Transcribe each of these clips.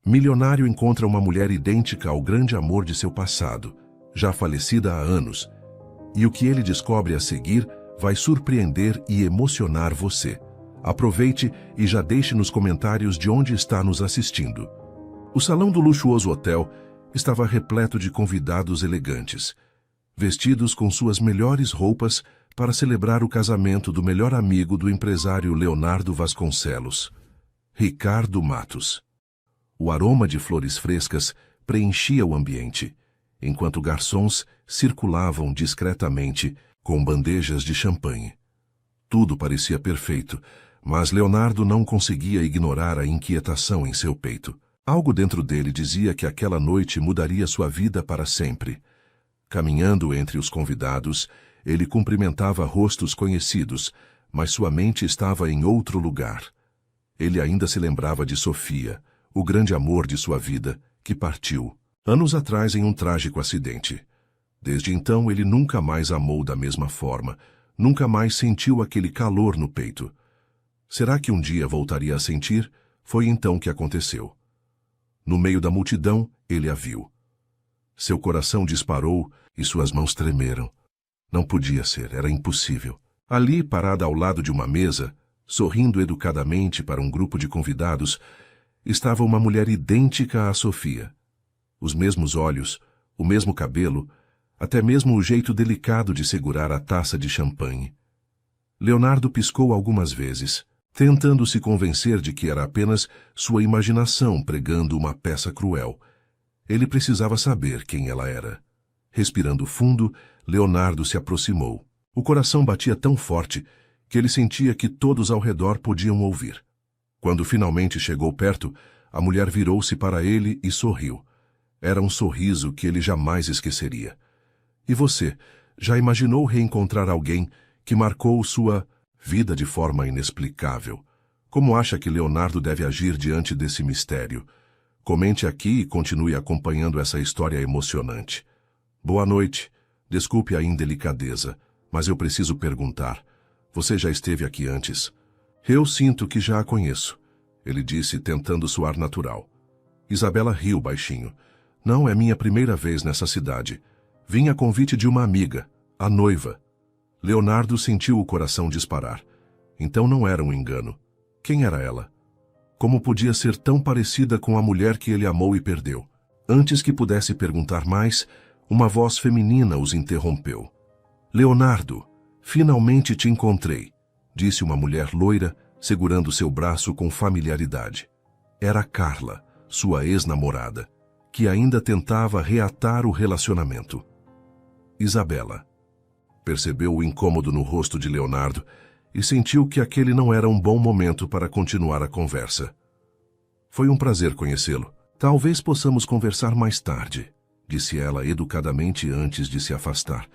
Milionário encontra uma mulher idêntica ao grande amor de seu passado, já falecida há anos, e o que ele descobre a seguir vai surpreender e emocionar você. Aproveite e já deixe nos comentários de onde está nos assistindo. O salão do luxuoso hotel estava repleto de convidados elegantes, vestidos com suas melhores roupas para celebrar o casamento do melhor amigo do empresário Leonardo Vasconcelos, Ricardo Matos. O aroma de flores frescas preenchia o ambiente, enquanto garçons circulavam discretamente com bandejas de champanhe. Tudo parecia perfeito, mas Leonardo não conseguia ignorar a inquietação em seu peito. Algo dentro dele dizia que aquela noite mudaria sua vida para sempre. Caminhando entre os convidados, ele cumprimentava rostos conhecidos, mas sua mente estava em outro lugar. Ele ainda se lembrava de Sofia, o grande amor de sua vida, que partiu anos atrás em um trágico acidente. Desde então ele nunca mais amou da mesma forma, nunca mais sentiu aquele calor no peito. Será que um dia voltaria a sentir? Foi então que aconteceu. No meio da multidão, ele a viu. Seu coração disparou e suas mãos tremeram. Não podia ser, era impossível. Ali, parada ao lado de uma mesa, sorrindo educadamente para um grupo de convidados, estava uma mulher idêntica à Sofia. Os mesmos olhos, o mesmo cabelo, até mesmo o jeito delicado de segurar a taça de champanhe. Leonardo piscou algumas vezes, tentando se convencer de que era apenas sua imaginação pregando uma peça cruel. Ele precisava saber quem ela era. Respirando fundo, Leonardo se aproximou. O coração batia tão forte que ele sentia que todos ao redor podiam ouvir. Quando finalmente chegou perto, a mulher virou-se para ele e sorriu. Era um sorriso que ele jamais esqueceria. E você, já imaginou reencontrar alguém que marcou sua vida de forma inexplicável? Como acha que Leonardo deve agir diante desse mistério? Comente aqui e continue acompanhando essa história emocionante. Boa noite. Desculpe a indelicadeza, mas eu preciso perguntar. Você já esteve aqui antes? Eu sinto que já a conheço, ele disse, tentando soar natural. Isabela riu baixinho. Não é minha primeira vez nessa cidade. Vim a convite de uma amiga, a noiva. Leonardo sentiu o coração disparar. Então não era um engano. Quem era ela? Como podia ser tão parecida com a mulher que ele amou e perdeu? Antes que pudesse perguntar mais, uma voz feminina os interrompeu. Leonardo, finalmente te encontrei, disse uma mulher loira, segurando seu braço com familiaridade. Era Carla, sua ex-namorada, que ainda tentava reatar o relacionamento. Isabela. Percebeu o incômodo no rosto de Leonardo e sentiu que aquele não era um bom momento para continuar a conversa. Foi um prazer conhecê-lo. Talvez possamos conversar mais tarde, disse ela educadamente antes de se afastar.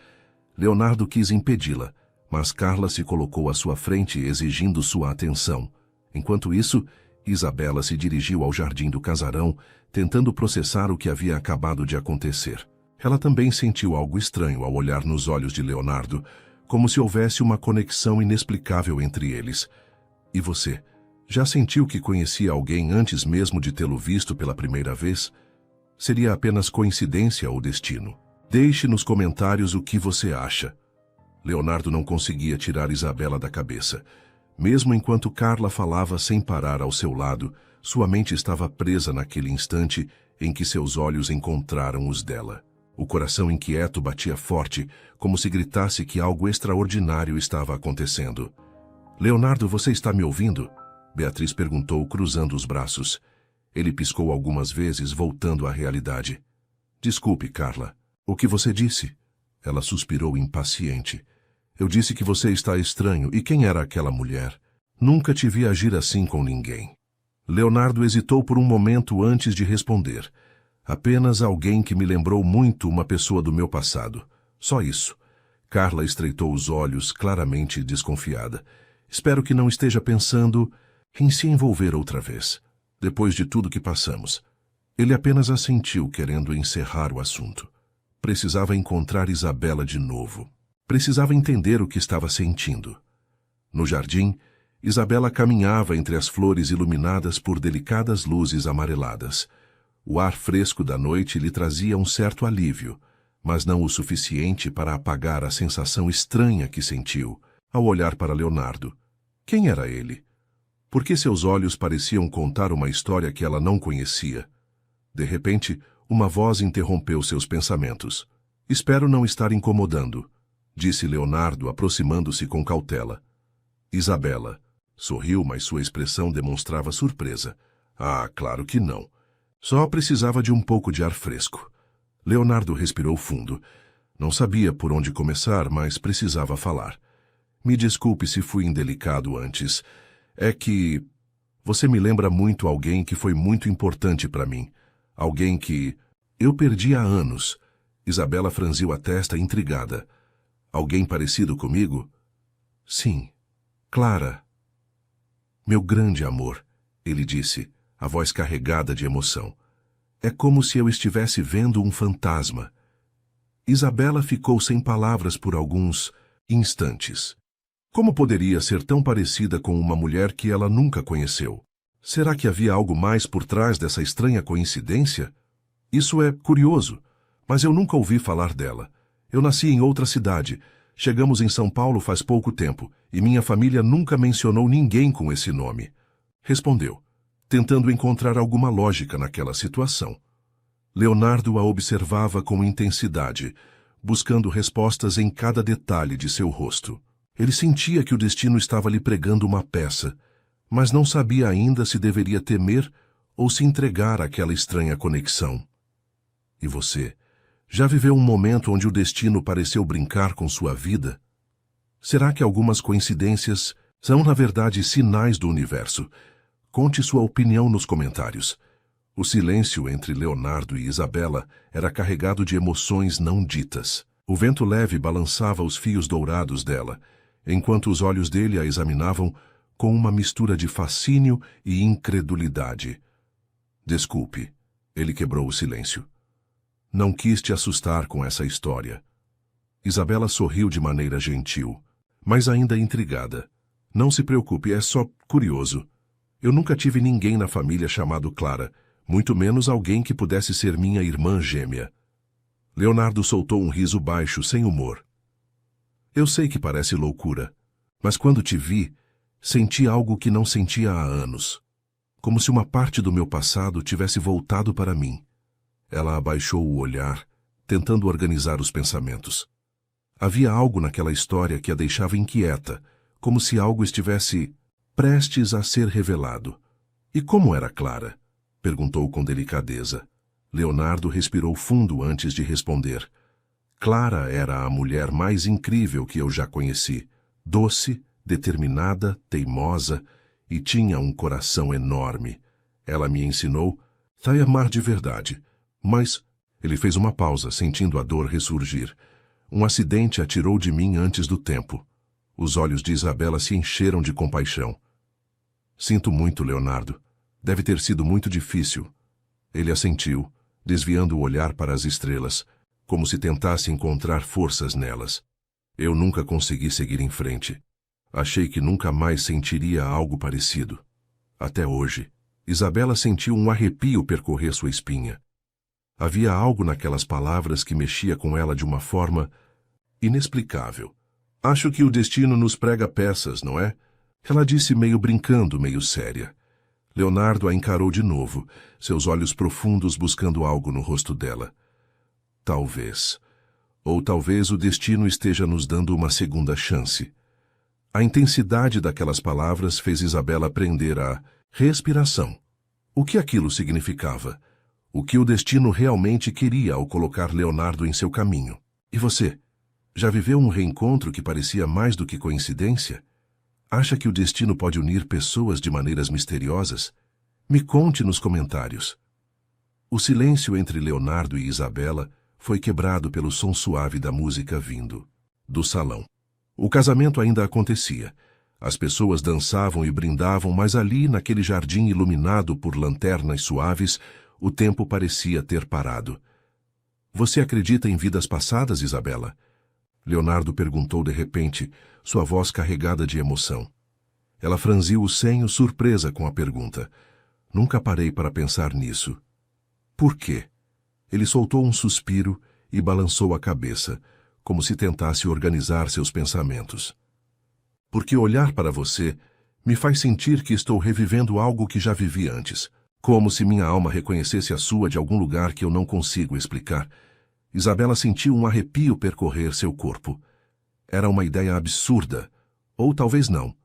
Leonardo quis impedi-la, mas Carla se colocou à sua frente exigindo sua atenção. Enquanto isso, Isabela se dirigiu ao jardim do casarão, tentando processar o que havia acabado de acontecer. Ela também sentiu algo estranho ao olhar nos olhos de Leonardo, como se houvesse uma conexão inexplicável entre eles. E você, já sentiu que conhecia alguém antes mesmo de tê-lo visto pela primeira vez? Seria apenas coincidência ou destino? Deixe nos comentários o que você acha. Leonardo não conseguia tirar Isabela da cabeça. Mesmo enquanto Carla falava sem parar ao seu lado, sua mente estava presa naquele instante em que seus olhos encontraram os dela. O coração inquieto batia forte, como se gritasse que algo extraordinário estava acontecendo. Leonardo, você está me ouvindo? Beatriz perguntou, cruzando os braços. Ele piscou algumas vezes, voltando à realidade. Desculpe, Carla. O que você disse? Ela suspirou impaciente. Eu disse que você está estranho. E quem era aquela mulher? Nunca te vi agir assim com ninguém. Leonardo hesitou por um momento antes de responder. Apenas alguém que me lembrou muito uma pessoa do meu passado. Só isso. Carla estreitou os olhos, claramente desconfiada. Espero que não esteja pensando em se envolver outra vez, depois de tudo que passamos. Ele apenas assentiu, querendo encerrar o assunto. Precisava encontrar Isabela de novo. Precisava entender o que estava sentindo. No jardim, Isabela caminhava entre as flores iluminadas por delicadas luzes amareladas. O ar fresco da noite lhe trazia um certo alívio, mas não o suficiente para apagar a sensação estranha que sentiu ao olhar para Leonardo. Quem era ele? Por que seus olhos pareciam contar uma história que ela não conhecia? De repente, uma voz interrompeu seus pensamentos. Espero não estar incomodando, disse Leonardo, aproximando-se com cautela. Isabela sorriu, mas sua expressão demonstrava surpresa. Ah, claro que não. Só precisava de um pouco de ar fresco. Leonardo respirou fundo. Não sabia por onde começar, mas precisava falar. Me desculpe se fui indelicado antes. É que você me lembra muito alguém que foi muito importante para mim. Alguém que eu perdi há anos. Isabela franziu a testa intrigada. Alguém parecido comigo? Sim. Clara. Meu grande amor, ele disse, a voz carregada de emoção. É como se eu estivesse vendo um fantasma. Isabela ficou sem palavras por alguns instantes. Como poderia ser tão parecida com uma mulher que ela nunca conheceu? Será que havia algo mais por trás dessa estranha coincidência? Isso é curioso, mas eu nunca ouvi falar dela. Eu nasci em outra cidade. Chegamos em São Paulo faz pouco tempo, e minha família nunca mencionou ninguém com esse nome. Respondeu, tentando encontrar alguma lógica naquela situação. Leonardo a observava com intensidade, buscando respostas em cada detalhe de seu rosto. Ele sentia que o destino estava lhe pregando uma peça, mas não sabia ainda se deveria temer ou se entregar àquela estranha conexão. E você? Já viveu um momento onde o destino pareceu brincar com sua vida? Será que algumas coincidências são, na verdade, sinais do universo? Conte sua opinião nos comentários. O silêncio entre Leonardo e Isabela era carregado de emoções não ditas. O vento leve balançava os fios dourados dela, enquanto os olhos dele a examinavam com uma mistura de fascínio e incredulidade. Desculpe, ele quebrou o silêncio. Não quis te assustar com essa história. Isabela sorriu de maneira gentil, mas ainda intrigada. Não se preocupe, é só curioso. Eu nunca tive ninguém na família chamado Clara, muito menos alguém que pudesse ser minha irmã gêmea. Leonardo soltou um riso baixo, sem humor. Eu sei que parece loucura, mas quando te vi, senti algo que não sentia há anos. Como se uma parte do meu passado tivesse voltado para mim. Ela abaixou o olhar, tentando organizar os pensamentos. Havia algo naquela história que a deixava inquieta, como se algo estivesse prestes a ser revelado. E como era Clara? Perguntou com delicadeza. Leonardo respirou fundo antes de responder. Clara era a mulher mais incrível que eu já conheci. Doce, determinada, teimosa, e tinha um coração enorme. Ela me ensinou a amar de verdade. Mas ele fez uma pausa, sentindo a dor ressurgir. Um acidente a tirou de mim antes do tempo. Os olhos de Isabela se encheram de compaixão. Sinto muito, Leonardo. Deve ter sido muito difícil. Ele assentiu, desviando o olhar para as estrelas, como se tentasse encontrar forças nelas. Eu nunca consegui seguir em frente. Achei que nunca mais sentiria algo parecido. Até hoje, Isabela sentiu um arrepio percorrer sua espinha. Havia algo naquelas palavras que mexia com ela de uma forma inexplicável. Acho que o destino nos prega peças, não é? Ela disse meio brincando, meio séria. Leonardo a encarou de novo, seus olhos profundos buscando algo no rosto dela. Talvez. Ou talvez o destino esteja nos dando uma segunda chance. A intensidade daquelas palavras fez Isabela prender a respiração. O que aquilo significava? O que o destino realmente queria ao colocar Leonardo em seu caminho? E você? Já viveu um reencontro que parecia mais do que coincidência? Acha que o destino pode unir pessoas de maneiras misteriosas? Me conte nos comentários. O silêncio entre Leonardo e Isabela foi quebrado pelo som suave da música vindo do salão. O casamento ainda acontecia. As pessoas dançavam e brindavam, mas ali, naquele jardim iluminado por lanternas suaves, o tempo parecia ter parado. Você acredita em vidas passadas, Isabela? Leonardo perguntou de repente, sua voz carregada de emoção. Ela franziu o senho, surpresa com a pergunta. Nunca parei para pensar nisso. Por quê? Ele soltou um suspiro e balançou a cabeça, como se tentasse organizar seus pensamentos. Porque olhar para você me faz sentir que estou revivendo algo que já vivi antes, como se minha alma reconhecesse a sua de algum lugar que eu não consigo explicar. Isabela sentiu um arrepio percorrer seu corpo. Era uma ideia absurda, ou talvez não.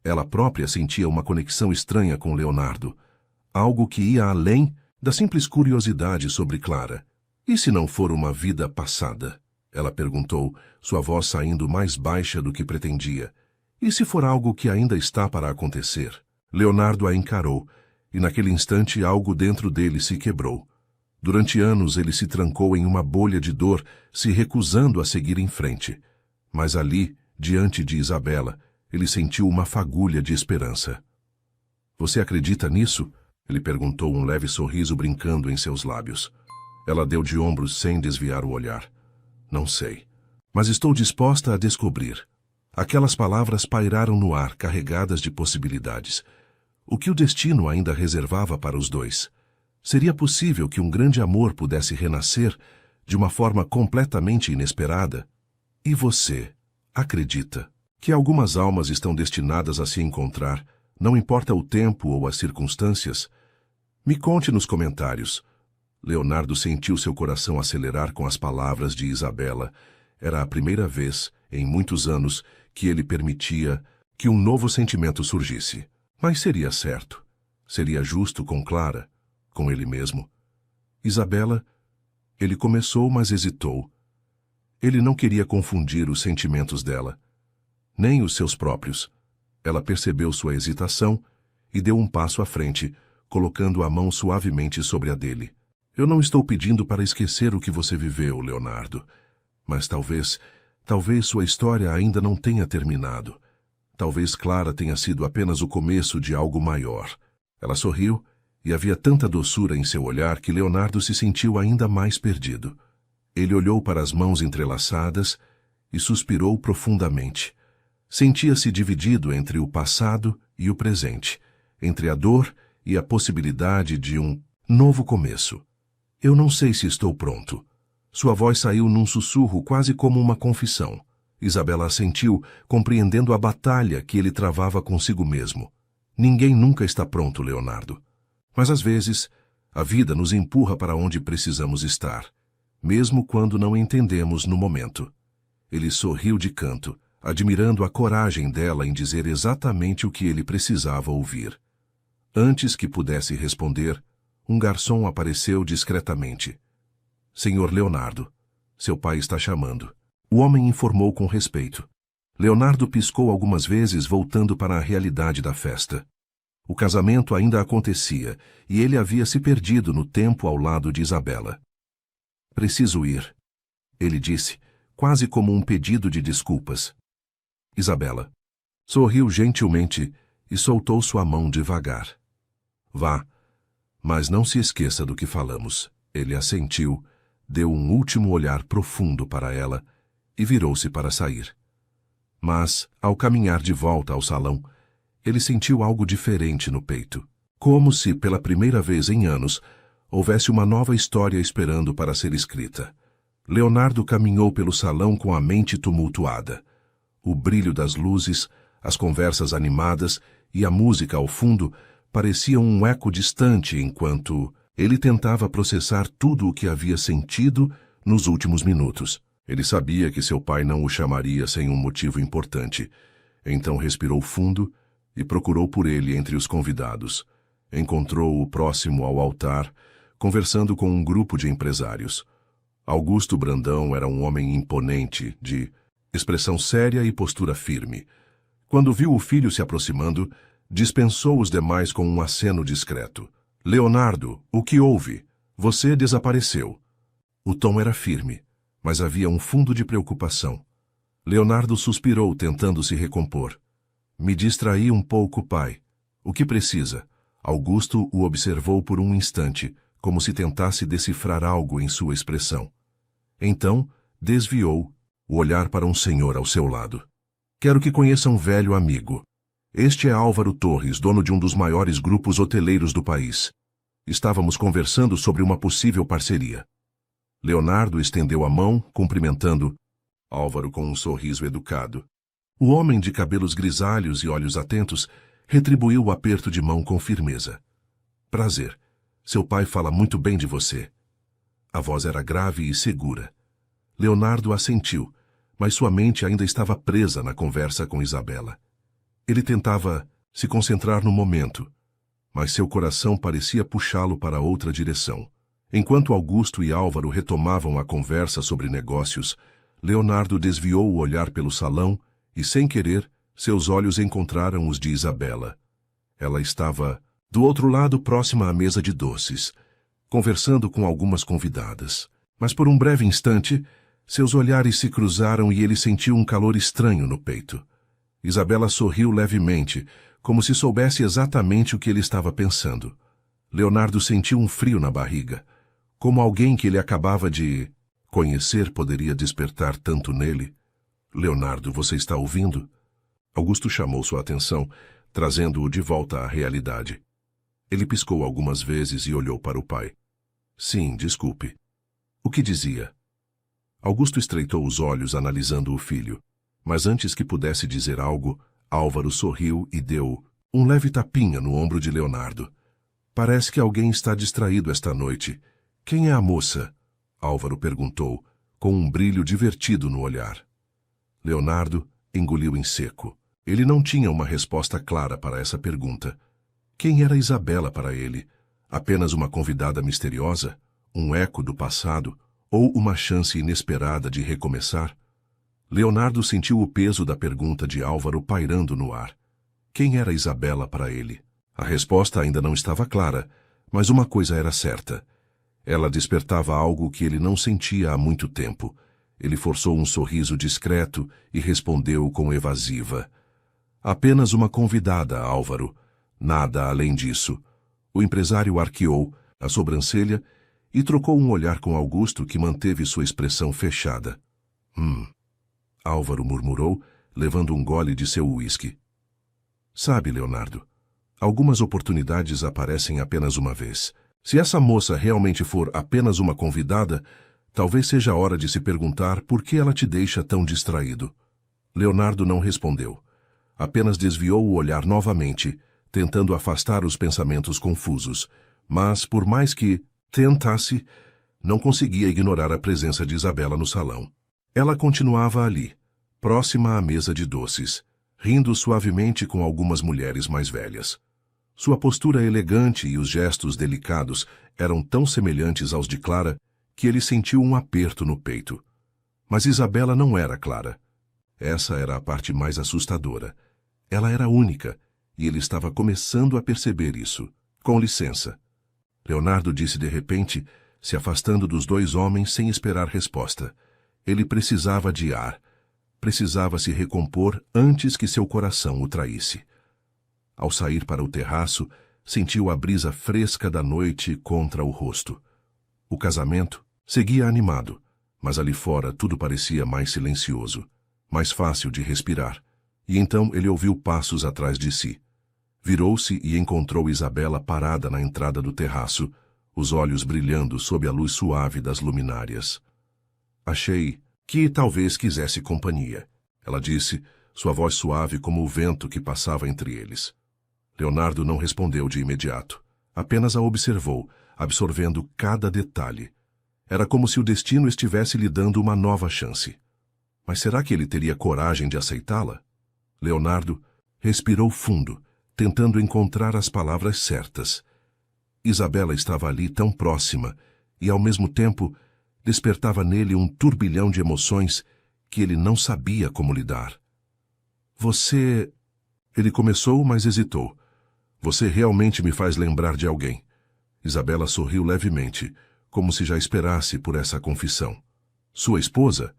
Ela própria sentia uma conexão estranha com Leonardo, algo que ia além da simples curiosidade sobre Clara. E se não for uma vida passada? Ela perguntou, sua voz saindo mais baixa do que pretendia. E se for algo que ainda está para acontecer? Leonardo a encarou, e naquele instante algo dentro dele se quebrou. Durante anos ele se trancou em uma bolha de dor, se recusando a seguir em frente. Mas ali, diante de Isabela, ele sentiu uma fagulha de esperança. Você acredita nisso? Ele perguntou, um leve sorriso brincando em seus lábios. Ela deu de ombros sem desviar o olhar. Não sei. Mas estou disposta a descobrir. Aquelas palavras pairaram no ar, carregadas de possibilidades. O que o destino ainda reservava para os dois? Seria possível que um grande amor pudesse renascer de uma forma completamente inesperada? E você acredita que algumas almas estão destinadas a se encontrar, não importa o tempo ou as circunstâncias? Me conte nos comentários. Leonardo sentiu seu coração acelerar com as palavras de Isabela. Era a primeira vez, em muitos anos, que ele permitia que um novo sentimento surgisse. Mas seria certo. Seria justo com Clara, com ele mesmo. Isabela, ele começou, mas hesitou. Ele não queria confundir os sentimentos dela, nem os seus próprios. Ela percebeu sua hesitação e deu um passo à frente, colocando a mão suavemente sobre a dele. Eu não estou pedindo para esquecer o que você viveu, Leonardo. Mas talvez sua história ainda não tenha terminado. Talvez Clara tenha sido apenas o começo de algo maior. Ela sorriu, e havia tanta doçura em seu olhar que Leonardo se sentiu ainda mais perdido. Ele olhou para as mãos entrelaçadas e suspirou profundamente. Sentia-se dividido entre o passado e o presente, entre a dor e a possibilidade de um novo começo. Eu não sei se estou pronto. Sua voz saiu num sussurro quase como uma confissão. Isabela assentiu, compreendendo a batalha que ele travava consigo mesmo. Ninguém nunca está pronto, Leonardo. Mas às vezes, a vida nos empurra para onde precisamos estar, mesmo quando não entendemos no momento. Ele sorriu de canto, admirando a coragem dela em dizer exatamente o que ele precisava ouvir. Antes que pudesse responder, um garçom apareceu discretamente. Senhor Leonardo, seu pai está chamando. O homem informou com respeito. Leonardo piscou algumas vezes, voltando para a realidade da festa. O casamento ainda acontecia, e ele havia se perdido no tempo ao lado de Isabela. Preciso ir, ele disse, quase como um pedido de desculpas. Isabela sorriu gentilmente e soltou sua mão devagar. Vá, mas não se esqueça do que falamos. Ele assentiu, deu um último olhar profundo para ela e virou-se para sair. Mas, ao caminhar de volta ao salão, ele sentiu algo diferente no peito, como se, pela primeira vez em anos, houvesse uma nova história esperando para ser escrita. Leonardo caminhou pelo salão com a mente tumultuada. O brilho das luzes, as conversas animadas e a música ao fundo pareciam um eco distante enquanto ele tentava processar tudo o que havia sentido nos últimos minutos. Ele sabia que seu pai não o chamaria sem um motivo importante. Então respirou fundo e procurou por ele entre os convidados. Encontrou-o próximo ao altar, conversando com um grupo de empresários. Augusto Brandão era um homem imponente, de expressão séria e postura firme. Quando viu o filho se aproximando, dispensou os demais com um aceno discreto. Leonardo, o que houve? Você desapareceu. O tom era firme, mas havia um fundo de preocupação. Leonardo suspirou, tentando se recompor. Me distraí um pouco, pai. O que precisa? Augusto o observou por um instante, como se tentasse decifrar algo em sua expressão. Então, desviou o olhar para um senhor ao seu lado. Quero que conheça um velho amigo. Este é Álvaro Torres, dono de um dos maiores grupos hoteleiros do país. Estávamos conversando sobre uma possível parceria. Leonardo estendeu a mão, cumprimentando Álvaro com um sorriso educado. O homem de cabelos grisalhos e olhos atentos retribuiu o aperto de mão com firmeza. Prazer. Seu pai fala muito bem de você. A voz era grave e segura. Leonardo assentiu, mas sua mente ainda estava presa na conversa com Isabela. Ele tentava se concentrar no momento, mas seu coração parecia puxá-lo para outra direção. Enquanto Augusto e Álvaro retomavam a conversa sobre negócios, Leonardo desviou o olhar pelo salão e, sem querer, seus olhos encontraram os de Isabela. Ela estava do outro lado, próxima à mesa de doces, conversando com algumas convidadas. Mas por um breve instante, seus olhares se cruzaram e ele sentiu um calor estranho no peito. Isabela sorriu levemente, como se soubesse exatamente o que ele estava pensando. Leonardo sentiu um frio na barriga, como alguém que ele acabava de conhecer poderia despertar tanto nele. Leonardo, você está ouvindo? Augusto chamou sua atenção, trazendo-o de volta à realidade. Ele piscou algumas vezes e olhou para o pai. Sim, desculpe. O que dizia? Augusto estreitou os olhos analisando o filho, mas antes que pudesse dizer algo, Álvaro sorriu e deu um leve tapinha no ombro de Leonardo. Parece que alguém está distraído esta noite. Quem é a moça? Álvaro perguntou, com um brilho divertido no olhar. Leonardo engoliu em seco. Ele não tinha uma resposta clara para essa pergunta. Quem era Isabela para ele? Apenas uma convidada misteriosa? Um eco do passado? Ou uma chance inesperada de recomeçar? Leonardo sentiu o peso da pergunta de Álvaro pairando no ar. Quem era Isabela para ele? A resposta ainda não estava clara, mas uma coisa era certa. Ela despertava algo que ele não sentia há muito tempo. Ele forçou um sorriso discreto e respondeu com evasiva. Apenas uma convidada, Álvaro. Nada além disso. O empresário arqueou a sobrancelha e trocou um olhar com Augusto, que manteve sua expressão fechada. Álvaro murmurou, levando um gole de seu uísque. Sabe, Leonardo, algumas oportunidades aparecem apenas uma vez. Se essa moça realmente for apenas uma convidada, talvez seja a hora de se perguntar por que ela te deixa tão distraído. Leonardo não respondeu. Apenas desviou o olhar novamente, tentando afastar os pensamentos confusos. Mas, por mais que tentasse, não conseguia ignorar a presença de Isabela no salão. Ela continuava ali, próxima à mesa de doces, rindo suavemente com algumas mulheres mais velhas. Sua postura elegante e os gestos delicados eram tão semelhantes aos de Clara que ele sentiu um aperto no peito. Mas Isabela não era Clara. Essa era a parte mais assustadora. Ela era única, e ele estava começando a perceber isso. Com licença. Leonardo disse de repente, se afastando dos dois homens sem esperar resposta. Ele precisava de ar. Precisava se recompor antes que seu coração o traísse. Ao sair para o terraço, sentiu a brisa fresca da noite contra o rosto. O casamento seguia animado, mas ali fora tudo parecia mais silencioso, mais fácil de respirar. E então ele ouviu passos atrás de si. Virou-se e encontrou Isabela parada na entrada do terraço, os olhos brilhando sob a luz suave das luminárias. Achei que talvez quisesse companhia, ela disse, sua voz suave como o vento que passava entre eles. Leonardo não respondeu de imediato. Apenas a observou, absorvendo cada detalhe. Era como se o destino estivesse lhe dando uma nova chance. Mas será que ele teria coragem de aceitá-la? Leonardo respirou fundo, tentando encontrar as palavras certas. Isabela estava ali tão próxima e, ao mesmo tempo, despertava nele um turbilhão de emoções que ele não sabia como lidar. Você... Ele começou, mas hesitou. Você realmente me faz lembrar de alguém. Isabela sorriu levemente, como se já esperasse por essa confissão. Sua esposa?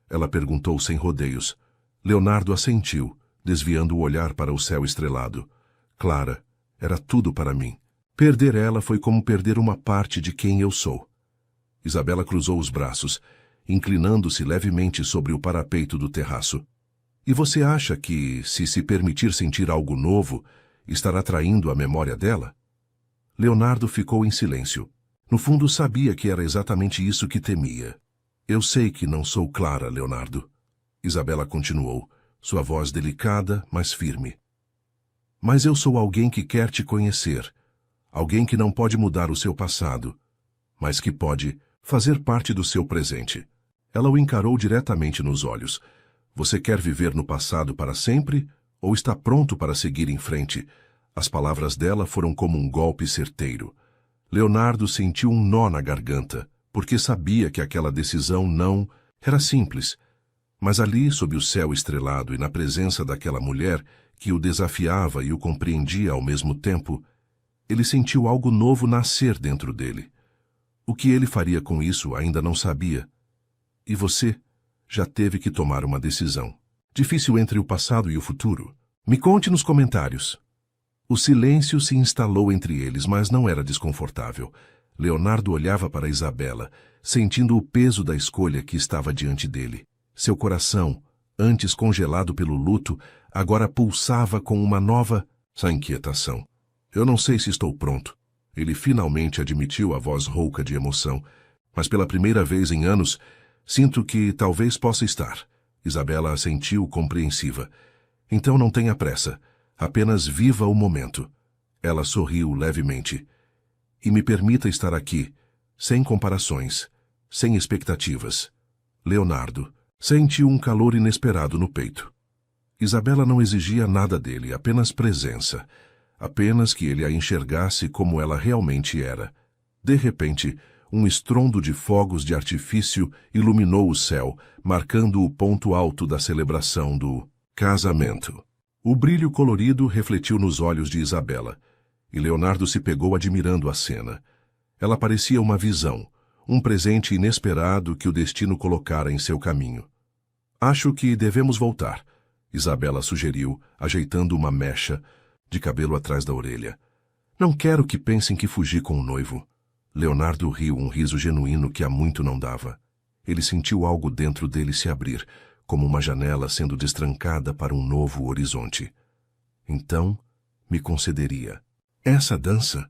Ela perguntou sem rodeios. Leonardo assentiu, desviando o olhar para o céu estrelado. Clara, era tudo para mim. Perder ela foi como perder uma parte de quem eu sou. Isabela cruzou os braços, inclinando-se levemente sobre o parapeito do terraço. E você acha que, se permitir sentir algo novo, estará traindo a memória dela? Leonardo ficou em silêncio. No fundo, sabia que era exatamente isso que temia. Eu sei que não sou clara, Leonardo. Isabela continuou, sua voz delicada, mas firme. Mas eu sou alguém que quer te conhecer. Alguém que não pode mudar o seu passado, mas que pode fazer parte do seu presente. Ela o encarou diretamente nos olhos. Você quer viver no passado para sempre ou está pronto para seguir em frente? As palavras dela foram como um golpe certeiro. Leonardo sentiu um nó na garganta, porque sabia que aquela decisão não era simples. Mas ali, sob o céu estrelado e na presença daquela mulher que o desafiava e o compreendia ao mesmo tempo, ele sentiu algo novo nascer dentro dele. O que ele faria com isso ainda não sabia. E você já teve que tomar uma decisão. Difícil entre o passado e o futuro. Me conte nos comentários. O silêncio se instalou entre eles, mas não era desconfortável. Leonardo olhava para Isabela, sentindo o peso da escolha que estava diante dele. Seu coração, antes congelado pelo luto, agora pulsava com uma nova inquietação. Eu não sei se estou pronto. Ele finalmente admitiu a voz rouca de emoção. Mas pela primeira vez em anos, sinto que talvez possa estar. Isabela assentiu compreensiva. Então não tenha pressa. Apenas viva o momento. Ela sorriu levemente. E me permita estar aqui, sem comparações, sem expectativas. Leonardo sentiu um calor inesperado no peito. Isabela não exigia nada dele, apenas presença. Apenas que ele a enxergasse como ela realmente era. De repente, um estrondo de fogos de artifício iluminou o céu, marcando o ponto alto da celebração do casamento. O brilho colorido refletiu nos olhos de Isabela, e Leonardo se pegou admirando a cena. Ela parecia uma visão, um presente inesperado que o destino colocara em seu caminho. Acho que devemos voltar, Isabela sugeriu, ajeitando uma mecha de cabelo atrás da orelha. Não quero que pensem que fugi com o noivo. Leonardo riu um riso genuíno que há muito não dava. Ele sentiu algo dentro dele se abrir, como uma janela sendo destrancada para um novo horizonte. Então, me concederia essa dança?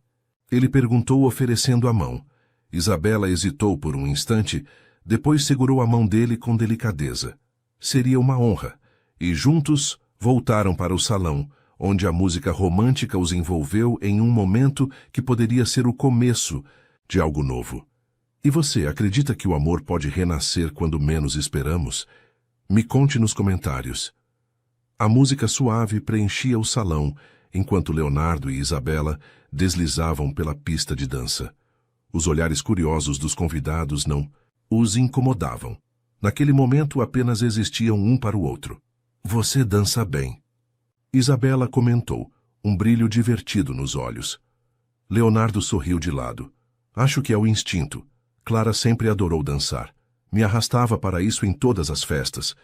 Ele perguntou oferecendo a mão. Isabela hesitou por um instante, depois segurou a mão dele com delicadeza. Seria uma honra, e juntos voltaram para o salão, onde a música romântica os envolveu em um momento que poderia ser o começo de algo novo. E você acredita que o amor pode renascer quando menos esperamos? Me conte nos comentários. A música suave preenchia o salão, enquanto Leonardo e Isabela deslizavam pela pista de dança. Os olhares curiosos dos convidados não os incomodavam. Naquele momento apenas existiam um para o outro. Você dança bem. Isabela comentou, um brilho divertido nos olhos. Leonardo sorriu de lado. Acho que é o instinto. Clara sempre adorou dançar. Me arrastava para isso em todas as festas.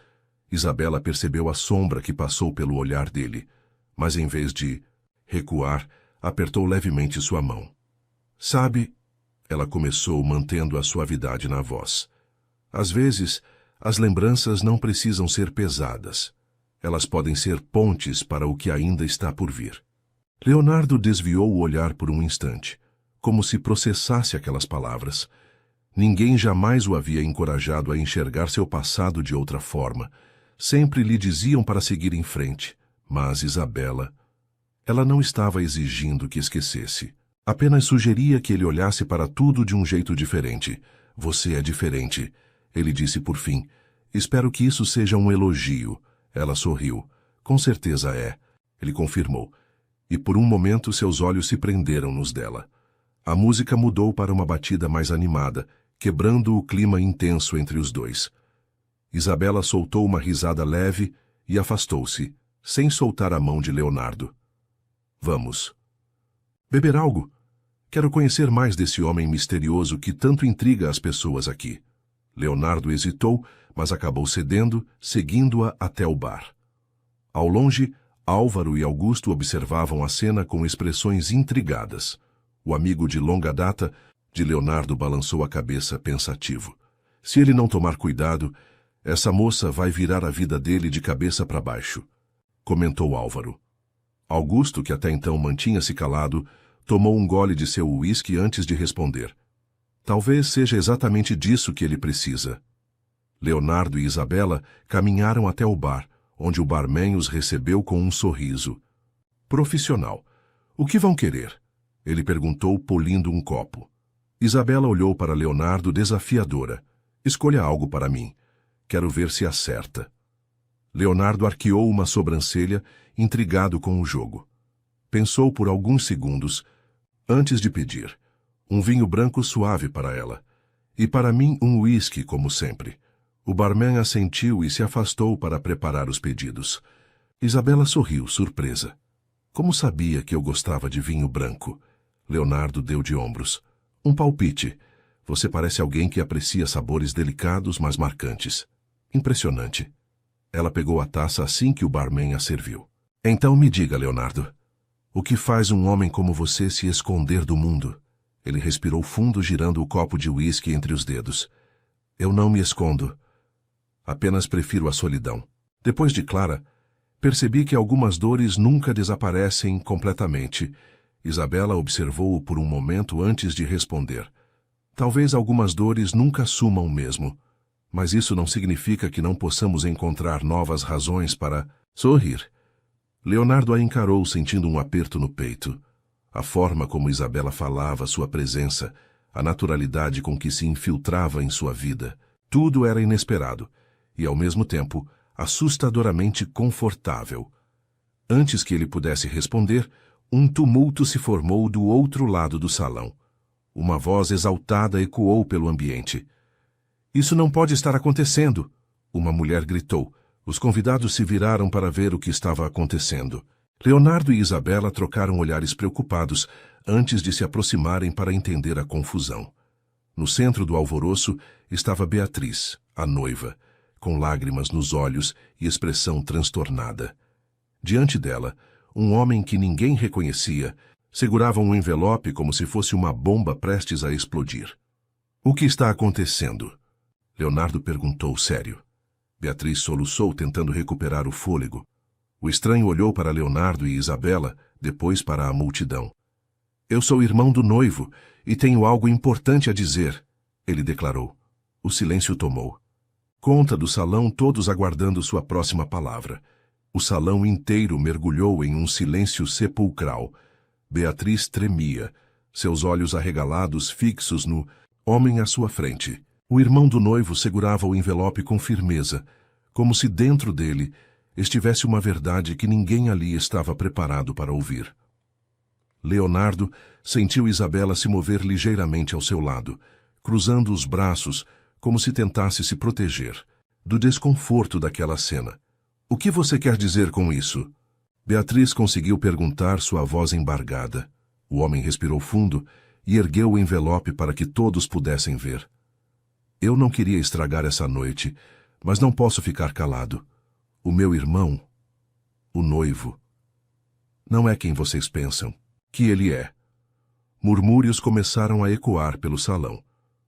Isabela percebeu a sombra que passou pelo olhar dele, mas em vez de recuar, apertou levemente sua mão. Sabe, ela começou mantendo a suavidade na voz. Às vezes, as lembranças não precisam ser pesadas. Elas podem ser pontes para o que ainda está por vir. Leonardo desviou o olhar por um instante, como se processasse aquelas palavras. Ninguém jamais o havia encorajado a enxergar seu passado de outra forma. Sempre lhe diziam para seguir em frente, mas Isabela, ela não estava exigindo que esquecesse. Apenas sugeria que ele olhasse para tudo de um jeito diferente. Você é diferente, ele disse por fim. Espero que isso seja um elogio. Ela sorriu. Com certeza é, ele confirmou. E por um momento seus olhos se prenderam nos dela. A música mudou para uma batida mais animada, quebrando o clima intenso entre os dois. Isabela soltou uma risada leve e afastou-se, sem soltar a mão de Leonardo. Vamos. Beber algo? Quero conhecer mais desse homem misterioso que tanto intriga as pessoas aqui. Leonardo hesitou, mas acabou cedendo, seguindo-a até o bar. Ao longe, Álvaro e Augusto observavam a cena com expressões intrigadas. O amigo de longa data de Leonardo balançou a cabeça pensativo. Se ele não tomar cuidado, Essa moça vai virar a vida dele de cabeça para baixo, comentou Álvaro. Augusto, que até então mantinha-se calado, tomou um gole de seu uísque antes de responder. Talvez seja exatamente disso que ele precisa. Leonardo e Isabela caminharam até o bar, onde o barman os recebeu com um sorriso. Profissional. O que vão querer? Ele perguntou, polindo um copo. Isabela olhou para Leonardo desafiadora. Escolha algo para mim. Quero ver se acerta. Leonardo arqueou uma sobrancelha, intrigado com o jogo. Pensou por alguns segundos, antes de pedir. Um vinho branco suave para ela. E para mim um uísque, como sempre. O barman assentiu e se afastou para preparar os pedidos. Isabela sorriu, surpresa. Como sabia que eu gostava de vinho branco? Leonardo deu de ombros. Um palpite. Você parece alguém que aprecia sabores delicados, mas marcantes. Impressionante. Ela pegou a taça assim que o barman a serviu. Então me diga, Leonardo, o que faz um homem como você se esconder do mundo? Ele respirou fundo, girando o copo de uísque entre os dedos. Eu não me escondo. Apenas prefiro a solidão. Depois de Clara, percebi que algumas dores nunca desaparecem completamente. Isabela observou-o por um momento antes de responder. Talvez algumas dores nunca sumam mesmo. Mas isso não significa que não possamos encontrar novas razões para sorrir. Leonardo a encarou, sentindo um aperto no peito. A forma como Isabela falava, sua presença, a naturalidade com que se infiltrava em sua vida, tudo era inesperado e, ao mesmo tempo, assustadoramente confortável. Antes que ele pudesse responder, um tumulto se formou do outro lado do salão. Uma voz exaltada ecoou pelo ambiente. Isso não pode estar acontecendo! Uma mulher gritou. Os convidados se viraram para ver o que estava acontecendo. Leonardo e Isabela trocaram olhares preocupados antes de se aproximarem para entender a confusão. No centro do alvoroço estava Beatriz, a noiva, com lágrimas nos olhos e expressão transtornada. Diante dela, um homem que ninguém reconhecia segurava um envelope como se fosse uma bomba prestes a explodir. O que está acontecendo? Leonardo perguntou sério. Beatriz soluçou, tentando recuperar o fôlego. O estranho olhou para Leonardo e Isabela, depois para a multidão. Eu sou irmão do noivo e tenho algo importante a dizer, ele declarou. O silêncio tomou. Conta do salão, todos aguardando sua próxima palavra. O salão inteiro mergulhou em um silêncio sepulcral. Beatriz tremia, seus olhos arregalados fixos no homem à sua frente. O irmão do noivo segurava o envelope com firmeza, como se dentro dele estivesse uma verdade que ninguém ali estava preparado para ouvir. Leonardo sentiu Isabela se mover ligeiramente ao seu lado, cruzando os braços como se tentasse se proteger do desconforto daquela cena. O que você quer dizer com isso? Beatriz conseguiu perguntar, sua voz embargada. O homem respirou fundo e ergueu o envelope para que todos pudessem ver. Eu não queria estragar essa noite, mas não posso ficar calado. O meu irmão, o noivo, não é quem vocês pensam que ele é. Murmúrios começaram a ecoar pelo salão.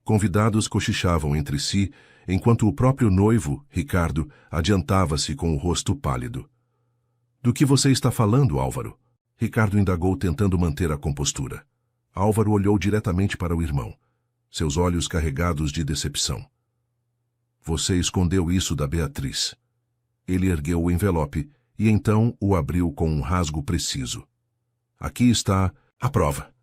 Convidados cochichavam entre si, enquanto o próprio noivo, Ricardo, adiantava-se com o rosto pálido. Do que você está falando, Álvaro? Ricardo indagou, tentando manter a compostura. Álvaro olhou diretamente para o irmão, seus olhos carregados de decepção. Você escondeu isso da Beatriz. Ele ergueu o envelope e então o abriu com um rasgo preciso. Aqui está a prova.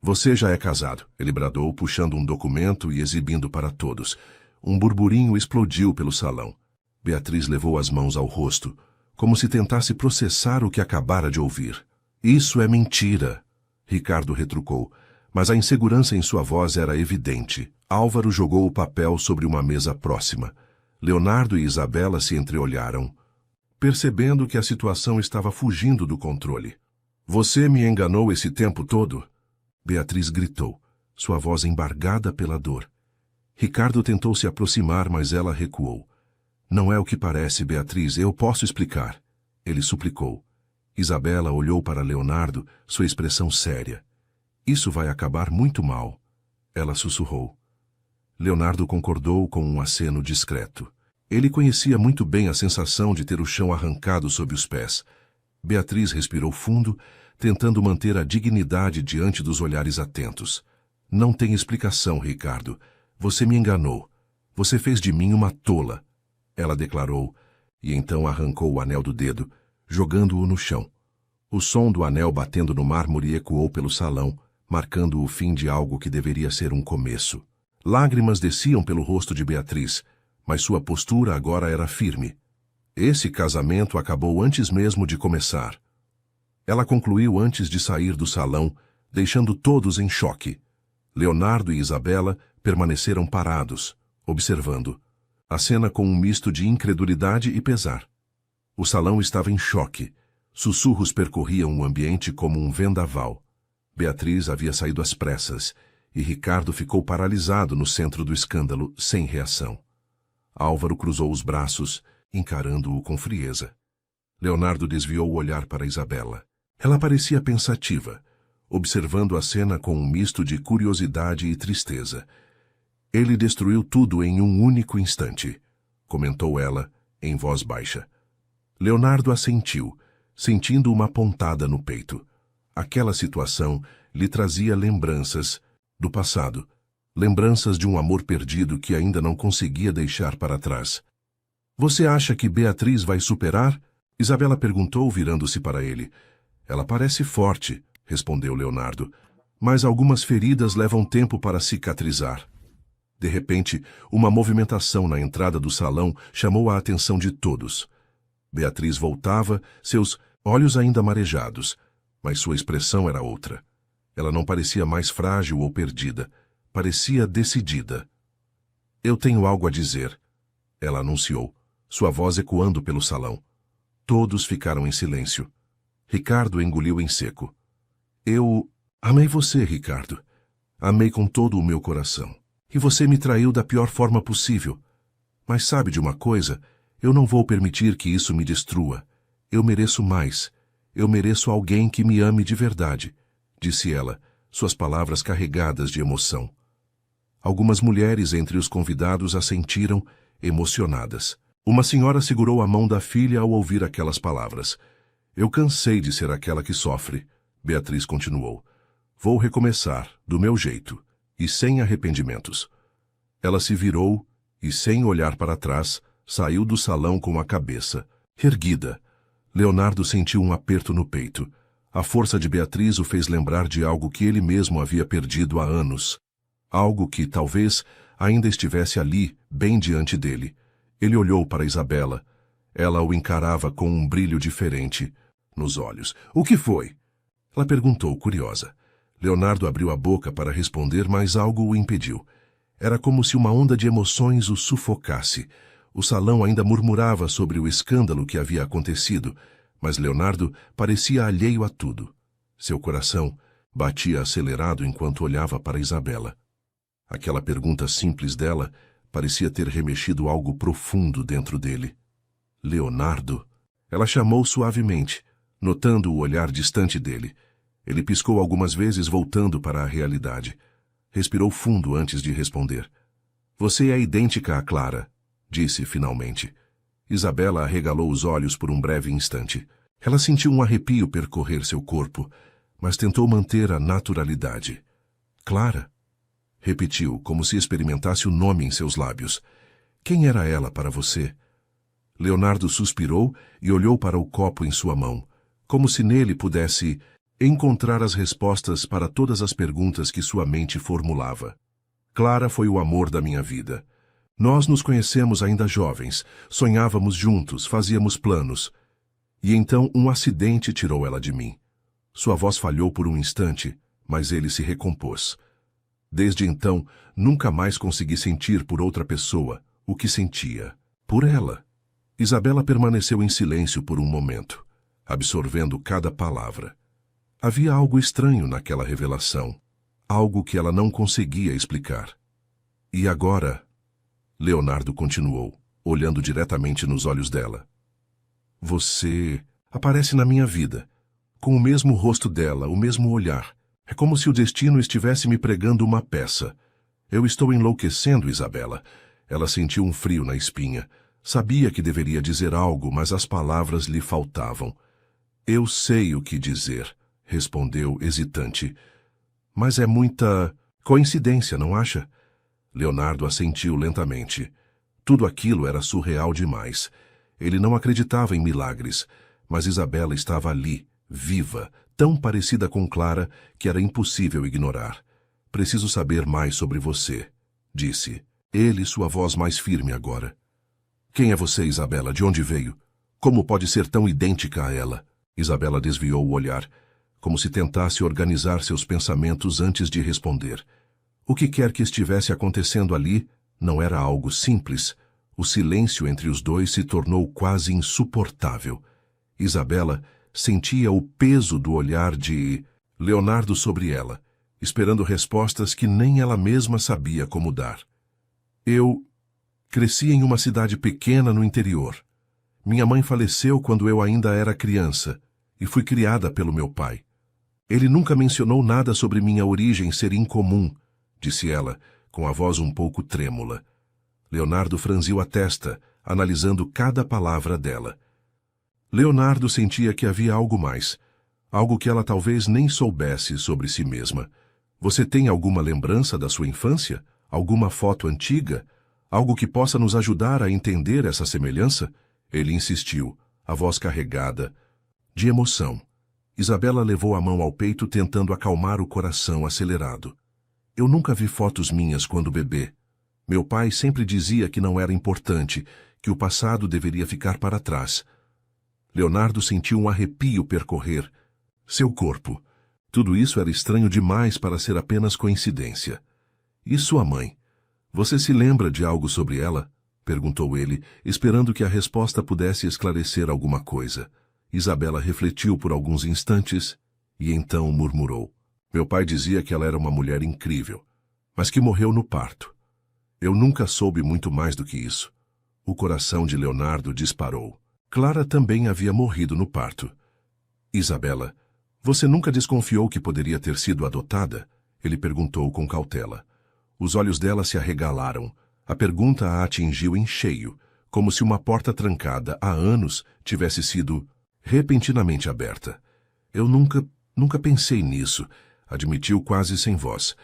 Você já é casado, ele bradou, puxando um documento e exibindo para todos. Um burburinho explodiu pelo salão. Beatriz levou as mãos ao rosto, como se tentasse processar o que acabara de ouvir. Isso é mentira, Ricardo retrucou, mas a insegurança em sua voz era evidente. Álvaro jogou o papel sobre uma mesa próxima. Leonardo e Isabela se entreolharam, percebendo que a situação estava fugindo do controle. Você me enganou esse tempo todo? Beatriz gritou, sua voz embargada pela dor. Ricardo tentou se aproximar, mas ela recuou. Não é o que parece, Beatriz, eu posso explicar. Ele suplicou. Isabela olhou para Leonardo, sua expressão séria. Isso vai acabar muito mal, ela sussurrou. Leonardo concordou com um aceno discreto. Ele conhecia muito bem a sensação de ter o chão arrancado sob os pés. Beatriz respirou fundo, tentando manter a dignidade diante dos olhares atentos. Não tem explicação, Ricardo. Você me enganou. Você fez de mim uma tola, ela declarou, e então arrancou o anel do dedo, jogando-o no chão. O som do anel batendo no mármore ecoou pelo salão, marcando o fim de algo que deveria ser um começo. Lágrimas desciam pelo rosto de Beatriz, mas sua postura agora era firme. Esse casamento acabou antes mesmo de começar. Ela concluiu antes de sair do salão, deixando todos em choque. Leonardo e Isabela permaneceram parados, observando. A cena com um misto de incredulidade e pesar. O salão estava em choque. Sussurros percorriam o ambiente como um vendaval. Beatriz havia saído às pressas, e Ricardo ficou paralisado no centro do escândalo, sem reação. Álvaro cruzou os braços, encarando-o com frieza. Leonardo desviou o olhar para Isabela. Ela parecia pensativa, observando a cena com um misto de curiosidade e tristeza. Ele destruiu tudo em um único instante, comentou ela, em voz baixa. Leonardo assentiu, sentindo uma pontada no peito. Aquela situação lhe trazia lembranças do passado, lembranças de um amor perdido que ainda não conseguia deixar para trás. Você acha que Beatriz vai superar? Isabela perguntou, virando-se para ele. Ela parece forte, respondeu Leonardo, mas algumas feridas levam tempo para cicatrizar. De repente, uma movimentação na entrada do salão chamou a atenção de todos. Beatriz voltava, seus olhos ainda marejados, mas sua expressão era outra. Ela não parecia mais frágil ou perdida, parecia decidida. Eu tenho algo a dizer, ela anunciou, sua voz ecoando pelo salão. Todos ficaram em silêncio. Ricardo engoliu em seco. Eu amei você, Ricardo. Amei com todo o meu coração. E você me traiu da pior forma possível. Mas sabe de uma coisa? Eu não vou permitir que isso me destrua. Eu mereço mais. Eu mereço alguém que me ame de verdade, disse ela, suas palavras carregadas de emoção. Algumas mulheres entre os convidados assentiram, emocionadas. Uma senhora segurou a mão da filha ao ouvir aquelas palavras. Eu cansei de ser aquela que sofre, Beatriz continuou. Vou recomeçar, do meu jeito, e sem arrependimentos. Ela se virou e, sem olhar para trás, saiu do salão com a cabeça erguida. Leonardo sentiu um aperto no peito. A força de Beatriz o fez lembrar de algo que ele mesmo havia perdido há anos. Algo que, talvez, ainda estivesse ali, bem diante dele. Ele olhou para Isabela. Ela o encarava com um brilho diferente nos olhos. O que foi? Ela perguntou, curiosa. Leonardo abriu a boca para responder, mas algo o impediu. Era como se uma onda de emoções o sufocasse. O salão ainda murmurava sobre o escândalo que havia acontecido, mas Leonardo parecia alheio a tudo. Seu coração batia acelerado enquanto olhava para Isabela. Aquela pergunta simples dela parecia ter remexido algo profundo dentro dele. Leonardo? Ela chamou suavemente, notando o olhar distante dele. Ele piscou algumas vezes, voltando para a realidade. Respirou fundo antes de responder. Você é idêntica a Clara, disse finalmente. Isabela arregalou os olhos por um breve instante. Ela sentiu um arrepio percorrer seu corpo, mas tentou manter a naturalidade. Clara? Repetiu, como se experimentasse o nome em seus lábios. Quem era ela para você? Leonardo suspirou e olhou para o copo em sua mão, como se nele pudesse encontrar as respostas para todas as perguntas que sua mente formulava. Clara foi o amor da minha vida. Nós nos conhecemos ainda jovens, sonhávamos juntos, fazíamos planos. E então um acidente tirou ela de mim. Sua voz falhou por um instante, mas ele se recompôs. Desde então, nunca mais consegui sentir por outra pessoa o que sentia por ela. Isabela permaneceu em silêncio por um momento, absorvendo cada palavra. Havia algo estranho naquela revelação, algo que ela não conseguia explicar. E agora? Leonardo continuou, olhando diretamente nos olhos dela. Você aparece na minha vida, com o mesmo rosto dela, o mesmo olhar. É como se o destino estivesse me pregando uma peça. Eu estou enlouquecendo, Isabela. Ela sentiu um frio na espinha. Sabia que deveria dizer algo, mas as palavras lhe faltavam. Eu sei o que dizer, respondeu hesitante. Mas é muita coincidência, não acha? Leonardo assentiu lentamente. Tudo aquilo era surreal demais. Ele não acreditava em milagres, mas Isabela estava ali, viva, tão parecida com Clara que era impossível ignorar. Preciso saber mais sobre você, disse. Ele, sua voz mais firme agora. Quem é você, Isabela? De onde veio? Como pode ser tão idêntica a ela? Isabela desviou o olhar, como se tentasse organizar seus pensamentos antes de responder. O que quer que estivesse acontecendo ali não era algo simples. O silêncio entre os dois se tornou quase insuportável. Isabela sentia o peso do olhar de Leonardo sobre ela, esperando respostas que nem ela mesma sabia como dar. Eu cresci em uma cidade pequena no interior. Minha mãe faleceu quando eu ainda era criança e fui criada pelo meu pai. Ele nunca mencionou nada sobre minha origem ser incomum, disse ela, com a voz um pouco trêmula. Leonardo franziu a testa, analisando cada palavra dela. Leonardo sentia que havia algo mais, algo que ela talvez nem soubesse sobre si mesma. Você tem alguma lembrança da sua infância? Alguma foto antiga? Algo que possa nos ajudar a entender essa semelhança? Ele insistiu, a voz carregada de emoção. Isabela levou a mão ao peito tentando acalmar o coração acelerado. Eu nunca vi fotos minhas quando bebê. Meu pai sempre dizia que não era importante, que o passado deveria ficar para trás. Leonardo sentiu um arrepio percorrer seu corpo. Tudo isso era estranho demais para ser apenas coincidência. E sua mãe? Você se lembra de algo sobre ela? Perguntou ele, esperando que a resposta pudesse esclarecer alguma coisa. Isabela refletiu por alguns instantes e então murmurou. Meu pai dizia que ela era uma mulher incrível, mas que morreu no parto. Eu nunca soube muito mais do que isso. O coração de Leonardo disparou. Clara também havia morrido no parto. Isabela, você nunca desconfiou que poderia ter sido adotada? Ele perguntou com cautela. Os olhos dela se arregalaram. A pergunta a atingiu em cheio, como se uma porta trancada há anos tivesse sido repentinamente aberta. Eu nunca pensei nisso, admitiu quase sem voz.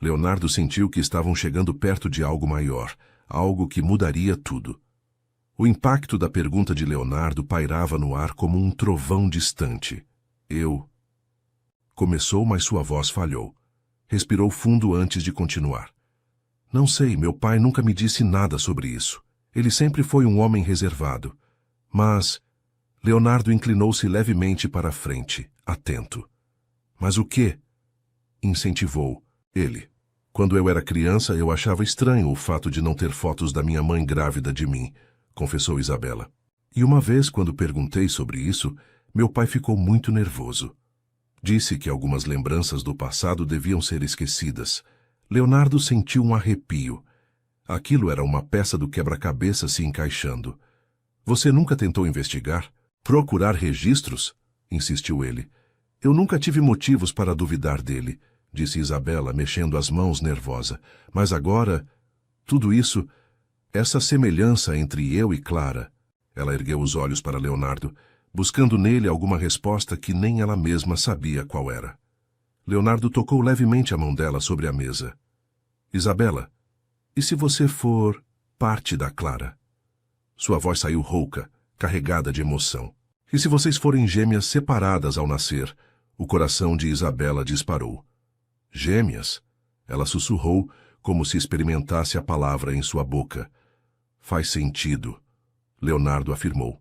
Leonardo sentiu que estavam chegando perto de algo maior, algo que mudaria tudo. O impacto da pergunta de Leonardo pairava no ar como um trovão distante. Começou, mas sua voz falhou. Respirou fundo antes de continuar. Não sei, meu pai nunca me disse nada sobre isso. Ele sempre foi um homem reservado. Mas Leonardo inclinou-se levemente para a frente, atento. Mas o quê? Incentivou ele. Quando eu era criança, eu achava estranho o fato de não ter fotos da minha mãe grávida de mim, confessou Isabela. E uma vez, quando perguntei sobre isso, meu pai ficou muito nervoso. Disse que algumas lembranças do passado deviam ser esquecidas. Leonardo sentiu um arrepio. Aquilo era uma peça do quebra-cabeça se encaixando. Você nunca tentou investigar? Procurar registros? Insistiu ele. Eu nunca tive motivos para duvidar dele, disse Isabela, mexendo as mãos nervosa. Mas agora, tudo isso, essa semelhança entre eu e Clara. Ela ergueu os olhos para Leonardo, buscando nele alguma resposta que nem ela mesma sabia qual era. Leonardo tocou levemente a mão dela sobre a mesa. Isabela, e se você for parte da Clara? Sua voz saiu rouca, carregada de emoção. E se vocês forem gêmeas separadas ao nascer? O coração de Isabela disparou. Gêmeas? Ela sussurrou, como se experimentasse a palavra em sua boca. Faz sentido, Leonardo afirmou.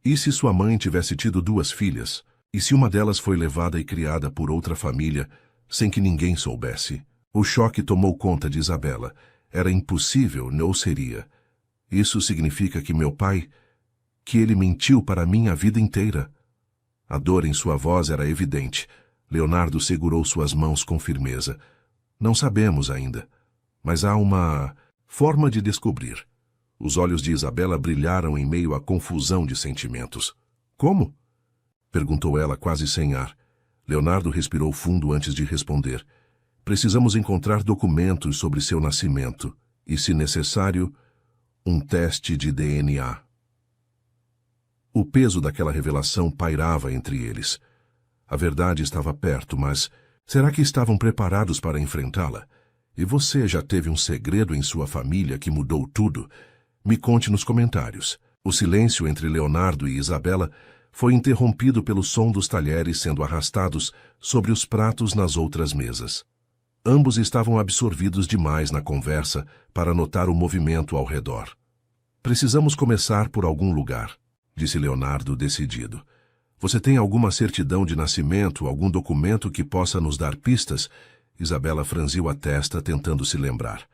E se sua mãe tivesse tido 2 filhas? E se uma delas foi levada e criada por outra família, sem que ninguém soubesse? O choque tomou conta de Isabela. Era impossível, não seria. Isso significa que meu pai, que ele mentiu para mim a vida inteira. A dor em sua voz era evidente. Leonardo segurou suas mãos com firmeza. Não sabemos ainda, mas há uma forma de descobrir. Os olhos de Isabela brilharam em meio à confusão de sentimentos. Como? Perguntou ela quase sem ar. Leonardo respirou fundo antes de responder. Precisamos encontrar documentos sobre seu nascimento e, se necessário, Um teste de DNA. O peso daquela revelação pairava entre eles. A verdade estava perto, mas será que estavam preparados para enfrentá-la? E você já teve um segredo em sua família que mudou tudo? Me conte nos comentários. O silêncio entre Leonardo e Isabela foi interrompido pelo som dos talheres sendo arrastados sobre os pratos nas outras mesas. Ambos estavam absorvidos demais na conversa para notar o movimento ao redor. Precisamos começar por algum lugar, disse Leonardo decidido. Você tem alguma certidão de nascimento, algum documento que possa nos dar pistas? Isabela franziu a testa, tentando se lembrar.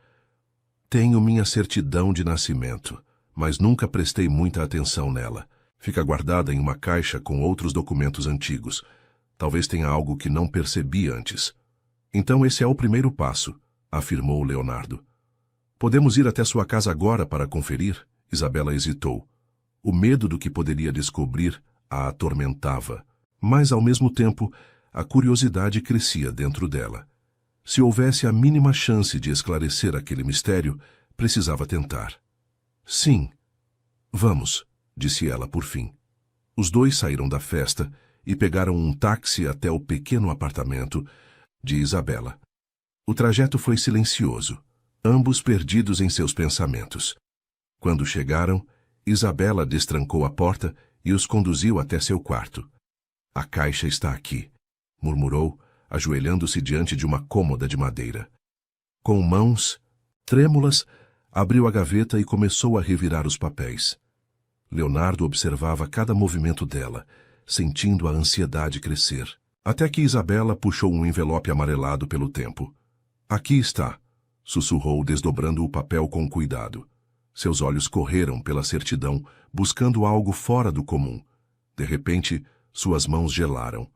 Tenho minha certidão de nascimento, mas nunca prestei muita atenção nela. Fica guardada em uma caixa com outros documentos antigos. Talvez tenha algo que não percebi antes. Então esse é o primeiro passo, afirmou Leonardo. Podemos ir até sua casa agora para conferir? Isabela hesitou. O medo do que poderia descobrir a atormentava, mas ao mesmo tempo a curiosidade crescia dentro dela. Se houvesse a mínima chance de esclarecer aquele mistério, precisava tentar. Sim. Vamos, disse ela por fim. Os dois saíram da festa e pegaram um táxi até o pequeno apartamento de Isabela. O trajeto foi silencioso, ambos perdidos em seus pensamentos. Quando chegaram, Isabela destrancou a porta e os conduziu até seu quarto. A caixa está aqui, murmurou, ajoelhando-se diante de uma cômoda de madeira. Com mãos trêmulas, abriu a gaveta e começou a revirar os papéis. Leonardo observava cada movimento dela, sentindo a ansiedade crescer, até que Isabela puxou um envelope amarelado pelo tempo. Aqui está, sussurrou, desdobrando o papel com cuidado. Seus olhos correram pela certidão, buscando algo fora do comum. De repente, suas mãos gelaram.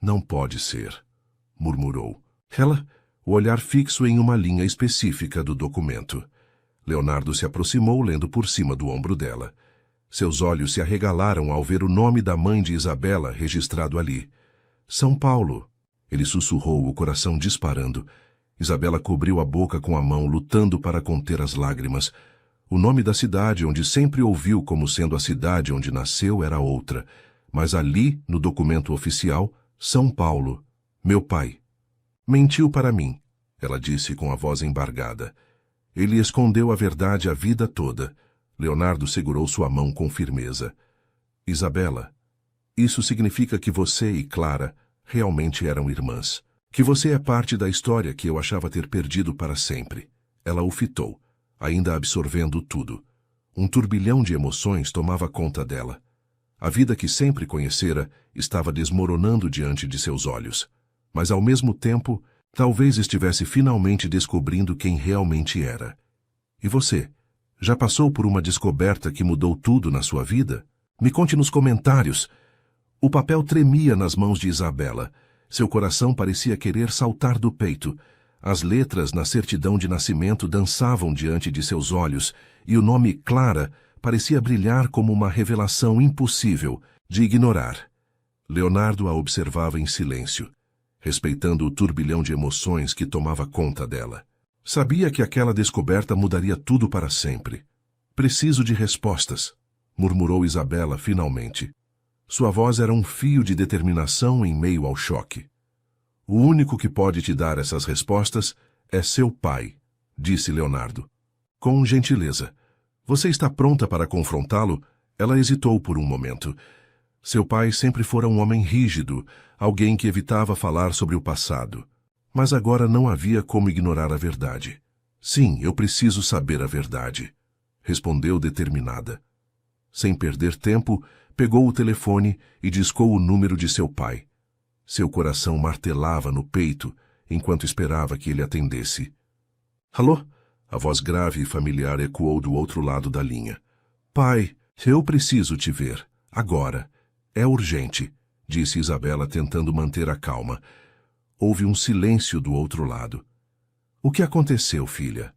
Não pode ser, murmurou. Ela, o olhar fixo em uma linha específica do documento. Leonardo se aproximou, lendo por cima do ombro dela. Seus olhos se arregalaram ao ver o nome da mãe de Isabela registrado ali. São Paulo. Ele sussurrou, o coração disparando. Isabela cobriu a boca com a mão, lutando para conter as lágrimas. O nome da cidade onde sempre ouviu como sendo a cidade onde nasceu era outra, mas ali, no documento oficial, São Paulo, meu pai. Mentiu para mim, ela disse com a voz embargada. Ele escondeu a verdade a vida toda. Leonardo segurou sua mão com firmeza. Isabela, isso significa que você e Clara realmente eram irmãs. Que você é parte da história que eu achava ter perdido para sempre. Ela o fitou, ainda absorvendo tudo. Um turbilhão de emoções tomava conta dela. A vida que sempre conhecera estava desmoronando diante de seus olhos. Mas, ao mesmo tempo, talvez estivesse finalmente descobrindo quem realmente era. E você? Já passou por uma descoberta que mudou tudo na sua vida? Me conte nos comentários. O papel tremia nas mãos de Isabela. Seu coração parecia querer saltar do peito. As letras na certidão de nascimento dançavam diante de seus olhos, e o nome Clara parecia brilhar como uma revelação impossível de ignorar. Leonardo a observava em silêncio, respeitando o turbilhão de emoções que tomava conta dela. Sabia que aquela descoberta mudaria tudo para sempre. Preciso de respostas, murmurou Isabela finalmente. Sua voz era um fio de determinação em meio ao choque. O único que pode te dar essas respostas é seu pai, disse Leonardo. Com gentileza. Você está pronta para confrontá-lo? Ela hesitou por um momento. Seu pai sempre fora um homem rígido, alguém que evitava falar sobre o passado. Mas agora não havia como ignorar a verdade. Sim, eu preciso saber a verdade, respondeu determinada. Sem perder tempo, pegou o telefone e discou o número de seu pai. Seu coração martelava no peito enquanto esperava que ele atendesse. Alô? A voz grave e familiar ecoou do outro lado da linha. Pai, eu preciso te ver. Agora. É urgente, disse Isabela tentando manter a calma. Houve um silêncio do outro lado. O que aconteceu, filha?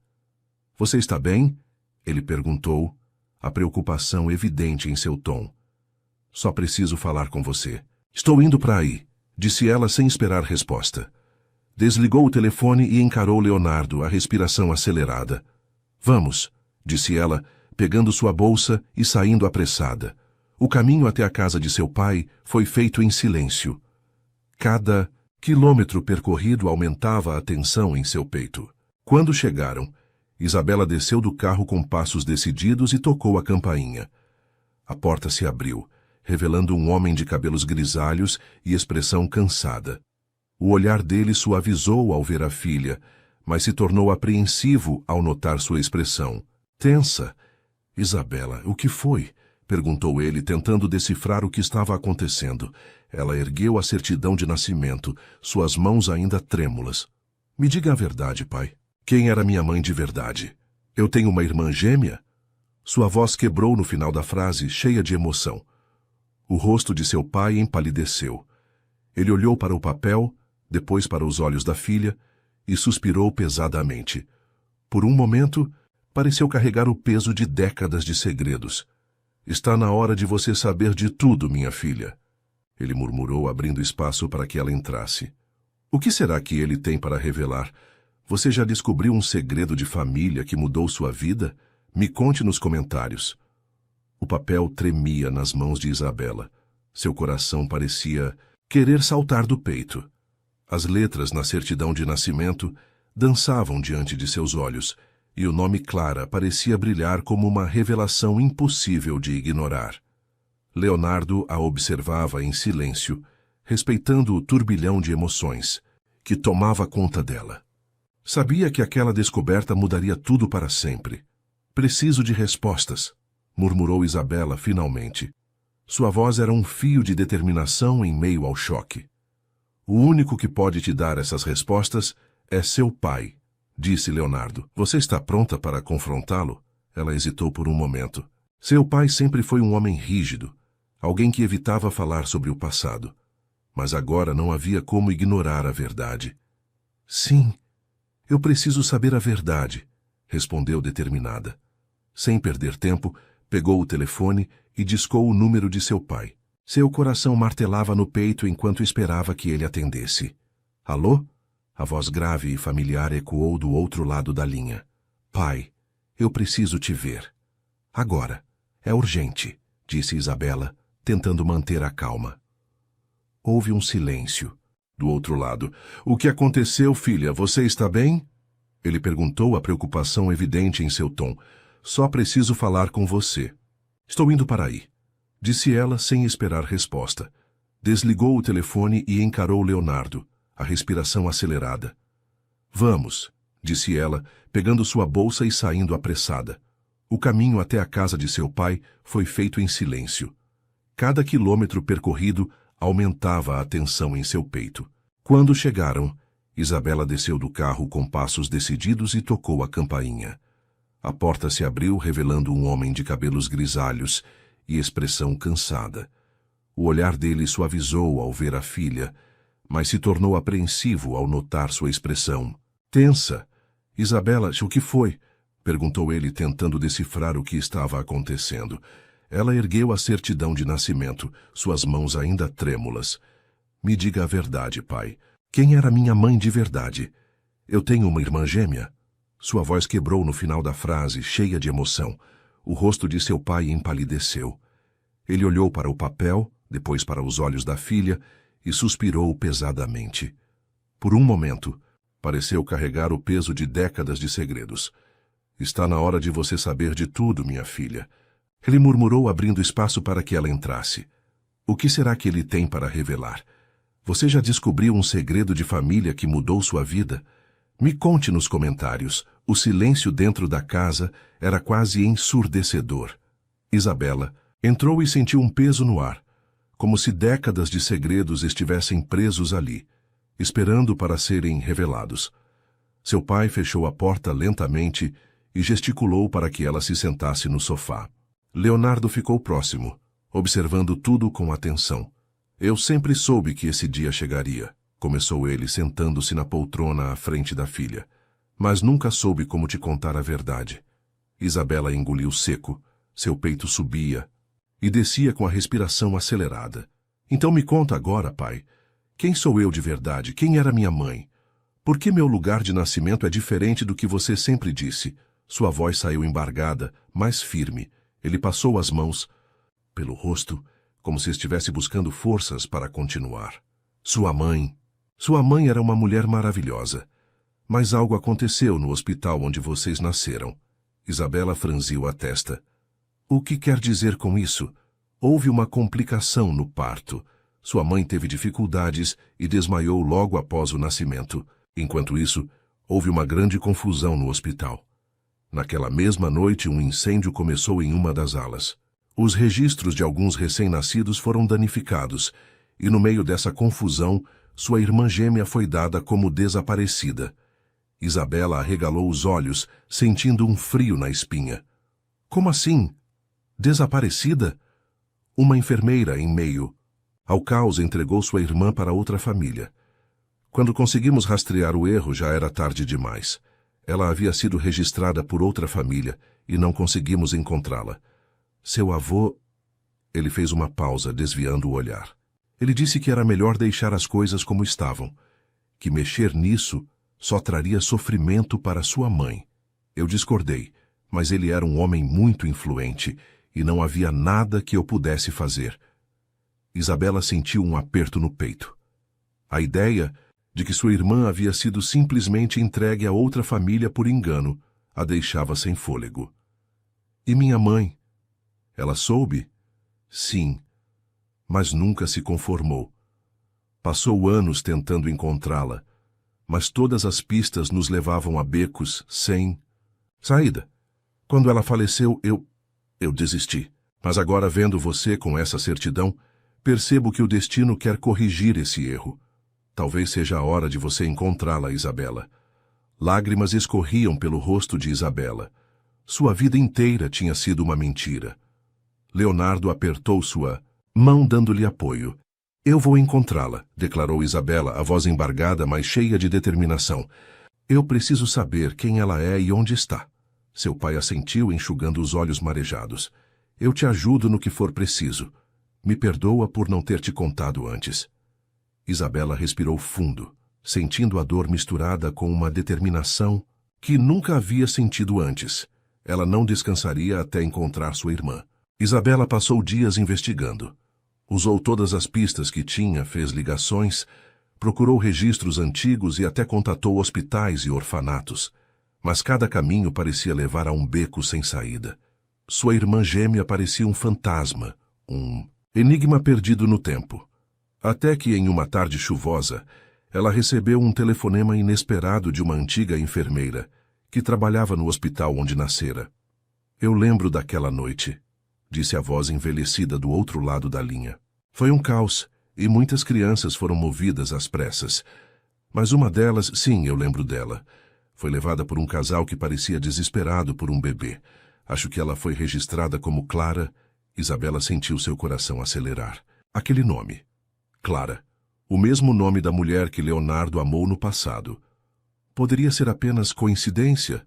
Você está bem? Ele perguntou, a preocupação evidente em seu tom. Só preciso falar com você. Estou indo para aí, disse ela sem esperar resposta. Desligou o telefone e encarou Leonardo, a respiração acelerada. Vamos, disse ela, pegando sua bolsa e saindo apressada. O caminho até a casa de seu pai foi feito em silêncio. Cada quilômetro percorrido aumentava a tensão em seu peito. Quando chegaram, Isabela desceu do carro com passos decididos e tocou a campainha. A porta se abriu, revelando um homem de cabelos grisalhos e expressão cansada. O olhar dele suavizou ao ver a filha, mas se tornou apreensivo ao notar sua expressão. Tensa. Isabela, o que foi? Perguntou ele, tentando decifrar o que estava acontecendo. Ela ergueu a certidão de nascimento, suas mãos ainda trêmulas. Me diga a verdade, pai. Quem era minha mãe de verdade? Eu tenho uma irmã gêmea? Sua voz quebrou no final da frase, cheia de emoção. O rosto de seu pai empalideceu. Ele olhou para o papel, depois para os olhos da filha, e suspirou pesadamente. Por um momento, pareceu carregar o peso de décadas de segredos. Está na hora de você saber de tudo, minha filha. Ele murmurou, abrindo espaço para que ela entrasse. O que será que ele tem para revelar? Você já descobriu um segredo de família que mudou sua vida? Me conte nos comentários. O papel tremia nas mãos de Isabela. Seu coração parecia querer saltar do peito. As letras na certidão de nascimento dançavam diante de seus olhos, e o nome Clara parecia brilhar como uma revelação impossível de ignorar. Leonardo a observava em silêncio, respeitando o turbilhão de emoções que tomava conta dela. Sabia que aquela descoberta mudaria tudo para sempre. Preciso de respostas, murmurou Isabela finalmente. Sua voz era um fio de determinação em meio ao choque. O único que pode te dar essas respostas é seu pai, disse Leonardo. Você está pronta para confrontá-lo? Ela hesitou por um momento. Seu pai sempre foi um homem rígido, alguém que evitava falar sobre o passado. Mas agora não havia como ignorar a verdade. Sim, eu preciso saber a verdade, respondeu determinada. Sem perder tempo, pegou o telefone e discou o número de seu pai. Seu coração martelava no peito enquanto esperava que ele atendesse. Alô? A voz grave e familiar ecoou do outro lado da linha. Pai, eu preciso te ver. Agora. É urgente, disse Isabela, tentando manter a calma. Houve um silêncio. Do outro lado. O que aconteceu, filha? Você está bem? Ele perguntou, a preocupação evidente em seu tom. Só preciso falar com você. Estou indo para aí, disse ela sem esperar resposta. Desligou o telefone e encarou Leonardo, a respiração acelerada. Vamos, disse ela, pegando sua bolsa e saindo apressada. O caminho até a casa de seu pai foi feito em silêncio. Cada quilômetro percorrido aumentava a tensão em seu peito. Quando chegaram, Isabela desceu do carro com passos decididos e tocou a campainha. A porta se abriu, revelando um homem de cabelos grisalhos e expressão cansada. O olhar dele suavizou ao ver a filha, mas se tornou apreensivo ao notar sua expressão. Tensa. Isabela, o que foi? Perguntou ele, tentando decifrar o que estava acontecendo. Ela ergueu a certidão de nascimento, suas mãos ainda trêmulas. Me diga a verdade, pai. Quem era minha mãe de verdade? Eu tenho uma irmã gêmea? Sua voz quebrou no final da frase, cheia de emoção. O rosto de seu pai empalideceu. Ele olhou para o papel, depois para os olhos da filha, e suspirou pesadamente. Por um momento, pareceu carregar o peso de décadas de segredos. Está na hora de você saber de tudo, minha filha. Ele murmurou, abrindo espaço para que ela entrasse. O que será que ele tem para revelar? Você já descobriu um segredo de família que mudou sua vida? Me conte nos comentários. O silêncio dentro da casa era quase ensurdecedor. Isabela entrou e sentiu um peso no ar, como se décadas de segredos estivessem presos ali, esperando para serem revelados. Seu pai fechou a porta lentamente e gesticulou para que ela se sentasse no sofá. Leonardo ficou próximo, observando tudo com atenção. Eu sempre soube que esse dia chegaria, começou ele, sentando-se na poltrona à frente da filha. Mas nunca soube como te contar a verdade. Isabela engoliu seco, seu peito subia e descia com a respiração acelerada. Então me conta agora, pai. Quem sou eu de verdade? Quem era minha mãe? Por que meu lugar de nascimento é diferente do que você sempre disse? Sua voz saiu embargada, mais firme. Ele passou as mãos pelo rosto, como se estivesse buscando forças para continuar. Sua mãe era uma mulher maravilhosa. Mas algo aconteceu no hospital onde vocês nasceram. Isabela franziu a testa. O que quer dizer com isso? Houve uma complicação no parto. Sua mãe teve dificuldades e desmaiou logo após o nascimento. Enquanto isso, houve uma grande confusão no hospital. Naquela mesma noite, um incêndio começou em uma das alas. Os registros de alguns recém-nascidos foram danificados, e no meio dessa confusão, sua irmã gêmea foi dada como desaparecida. Isabela arregalou os olhos, sentindo um frio na espinha. Como assim? Desaparecida? Uma enfermeira, em meio ao caos, entregou sua irmã para outra família. Quando conseguimos rastrear o erro, já era tarde demais. Ela havia sido registrada por outra família e não conseguimos encontrá-la. Seu avô... Ele fez uma pausa, desviando o olhar. Ele disse que era melhor deixar as coisas como estavam, que mexer nisso só traria sofrimento para sua mãe. Eu discordei, mas ele era um homem muito influente e não havia nada que eu pudesse fazer. Isabela sentiu um aperto no peito. A ideia de que sua irmã havia sido simplesmente entregue a outra família por engano a deixava sem fôlego. E minha mãe? Ela soube? Sim, mas nunca se conformou. Passou anos tentando encontrá-la, mas todas as pistas nos levavam a becos sem saída. Quando ela faleceu, eu desisti. Mas agora, vendo você com essa certidão, percebo que o destino quer corrigir esse erro. Talvez seja a hora de você encontrá-la, Isabela. Lágrimas escorriam pelo rosto de Isabela. Sua vida inteira tinha sido uma mentira. Leonardo apertou sua mão, dando-lhe apoio. Eu vou encontrá-la, declarou Isabela, a voz embargada, mas cheia de determinação. Eu preciso saber quem ela é e onde está. Seu pai assentiu, enxugando os olhos marejados. Eu te ajudo no que for preciso. Me perdoa por não ter te contado antes. Isabela respirou fundo, sentindo a dor misturada com uma determinação que nunca havia sentido antes. Ela não descansaria até encontrar sua irmã. Isabela passou dias investigando. Usou todas as pistas que tinha, fez ligações, procurou registros antigos e até contatou hospitais e orfanatos. Mas cada caminho parecia levar a um beco sem saída. Sua irmã gêmea parecia um fantasma, um enigma perdido no tempo. Até que, em uma tarde chuvosa, ela recebeu um telefonema inesperado de uma antiga enfermeira, que trabalhava no hospital onde nascera. Eu lembro daquela noite, disse a voz envelhecida do outro lado da linha. Foi um caos, e muitas crianças foram movidas às pressas. Mas uma delas, sim, eu lembro dela. Foi levada por um casal que parecia desesperado por um bebê. Acho que ela foi registrada como Clara. Isabela sentiu seu coração acelerar. Aquele nome. Clara. O mesmo nome da mulher que Leonardo amou no passado. Poderia ser apenas coincidência?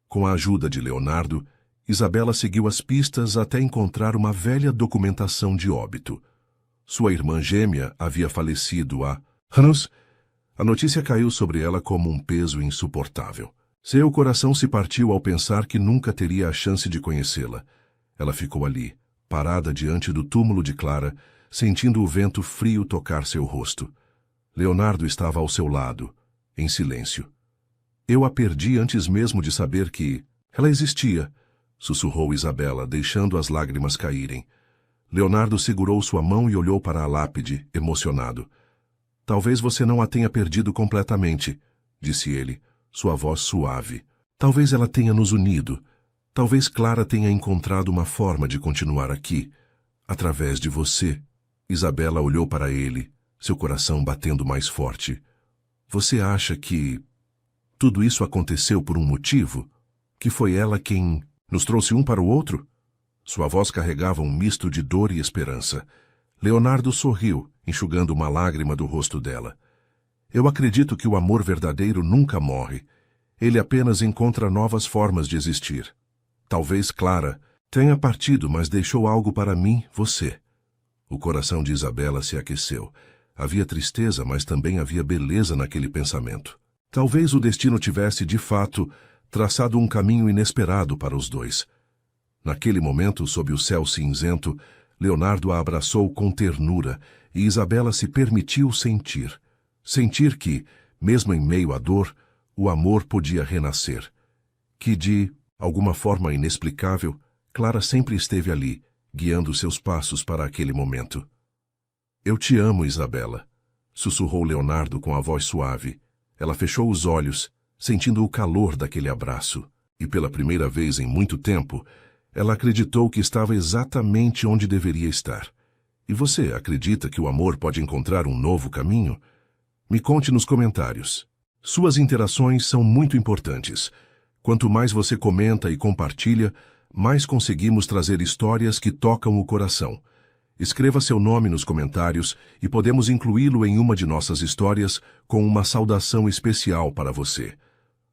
Com a ajuda de Leonardo, Isabela seguiu as pistas até encontrar uma velha documentação de óbito. Sua irmã gêmea havia falecido há anos. A notícia caiu sobre ela como um peso insuportável. Seu coração se partiu ao pensar que nunca teria a chance de conhecê-la. Ela ficou ali, parada diante do túmulo de Clara, sentindo o vento frio tocar seu rosto. Leonardo estava ao seu lado, em silêncio. Eu a perdi antes mesmo de saber que ela existia, sussurrou Isabela, deixando as lágrimas caírem. Leonardo segurou sua mão e olhou para a lápide, emocionado. Talvez você não a tenha perdido completamente, disse ele, sua voz suave. Talvez ela tenha nos unido. Talvez Clara tenha encontrado uma forma de continuar aqui, através de você. Isabela olhou para ele, seu coração batendo mais forte. Você acha que tudo isso aconteceu por um motivo? Que foi ela quem nos trouxe um para o outro? Sua voz carregava um misto de dor e esperança. Leonardo sorriu, enxugando uma lágrima do rosto dela. Eu acredito que o amor verdadeiro nunca morre. Ele apenas encontra novas formas de existir. Talvez Clara tenha partido, mas deixou algo para mim, você. O coração de Isabela se aqueceu. Havia tristeza, mas também havia beleza naquele pensamento. Talvez o destino tivesse, de fato, traçado um caminho inesperado para os dois. Naquele momento, sob o céu cinzento, Leonardo a abraçou com ternura e Isabela se permitiu sentir. Sentir que, mesmo em meio à dor, o amor podia renascer. Que de alguma forma inexplicável, Clara sempre esteve ali, guiando seus passos para aquele momento. Eu te amo, Isabela, sussurrou Leonardo com a voz suave. Ela fechou os olhos, sentindo o calor daquele abraço, e pela primeira vez em muito tempo, ela acreditou que estava exatamente onde deveria estar. E você acredita que o amor pode encontrar um novo caminho? Me conte nos comentários. Suas interações são muito importantes. Quanto mais você comenta e compartilha, mais conseguimos trazer histórias que tocam o coração. Escreva seu nome nos comentários e podemos incluí-lo em uma de nossas histórias com uma saudação especial para você.